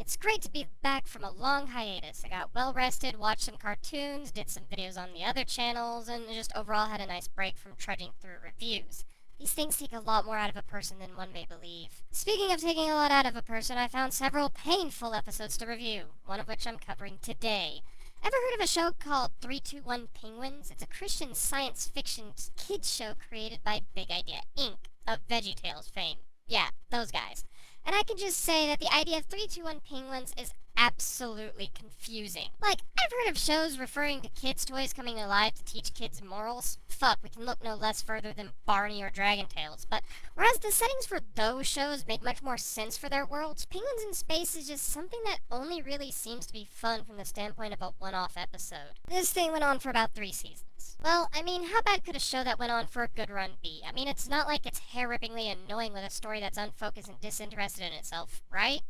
It's great to be back from a long hiatus. I got well rested, watched some cartoons, did some videos on the other channels, and just overall had a nice break from trudging through reviews. These things take a lot more out of a person than one may believe. Speaking of taking a lot out of a person, I found several painful episodes to review, one of which I'm covering today. Ever heard of a show called 321 Penguins? It's a Christian science fiction kids show created by Big Idea Inc. of VeggieTales fame. Yeah, those guys. And I can just say that the idea of 321 Penguins is absolutely confusing. Like, I've heard of shows referring to kids' toys coming alive to teach kids morals. Fuck, we can look no less further than Barney or Dragon Tales. But whereas the settings for those shows make much more sense for their worlds, Penguins in Space is just something that only really seems to be fun from the standpoint of a one-off episode. This thing went on for about 3 seasons. Well, I mean, how bad could a show that went on for a good run be? I mean, it's not like it's hair-rippingly annoying with a story that's unfocused and disinterested in itself, right?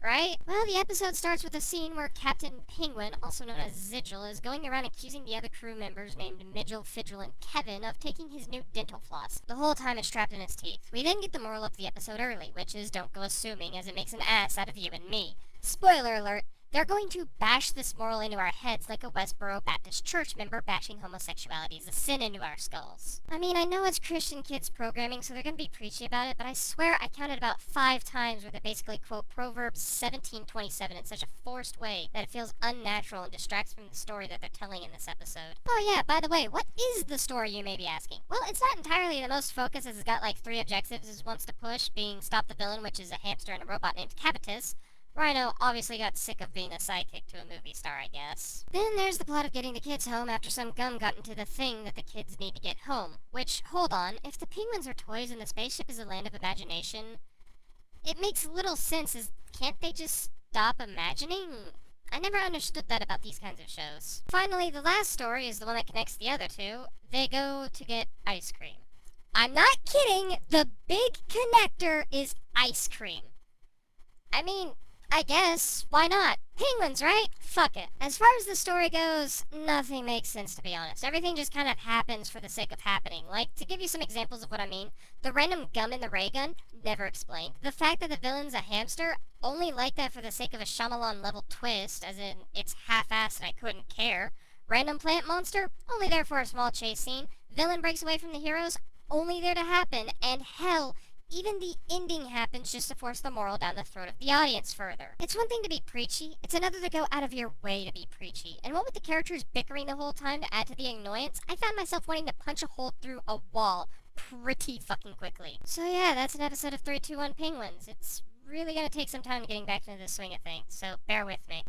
Right? Well, the episode starts with a scene where Captain Penguin, also known as Zigil, is going around accusing the other crew members named Midgel, Fidgel, and Kevin of taking his new dental floss. The whole time it's trapped in its teeth. We then get the moral of the episode early, which is don't go assuming, as it makes an ass out of you and me. Spoiler alert, they're going to bash this moral into our heads like a Westboro Baptist church member bashing homosexuality as a sin into our skulls. I mean, I know it's Christian kids programming, so they're gonna be preachy about it, but I swear I counted about 5 times where they basically quote Proverbs 17:27 in such a forced way that it feels unnatural and distracts from the story that they're telling in this episode. Oh yeah, by the way, what is the story, you may be asking? Well, it's not entirely the most focused, as it's got like 3 objectives it wants to push, being stop the villain, which is a hamster and a robot named Capitus. Rhino obviously got sick of being a sidekick to a movie star, I guess. Then there's the plot of getting the kids home after some gum got into the thing that the kids need to get home. Which, hold on, if the penguins are toys and the spaceship is a land of imagination, it makes little sense as can't they just stop imagining? I never understood that about these kinds of shows. Finally, the last story is the one that connects the other two. They go to get ice cream. I'm not kidding, the big connector is ice cream. I mean, I guess, why not? Penguins, right? Fuck it. As far as the story goes, nothing makes sense, to be honest. Everything just kind of happens for the sake of happening. Like, to give you some examples of what I mean, the random gum in the ray gun, never explained. The fact that the villain's a hamster, only like that for the sake of a Shyamalan-level twist, as in, it's half-assed and I couldn't care. Random plant monster, only there for a small chase scene. Villain breaks away from the heroes, only there to happen. And hell, even the ending happens just to force the moral down the throat of the audience further. It's one thing to be preachy, it's another to go out of your way to be preachy. And what with the characters bickering the whole time to add to the annoyance, I found myself wanting to punch a hole through a wall pretty fucking quickly. So yeah, that's an episode of 321 Penguins. It's really gonna take some time getting back into the swing of things, so bear with me.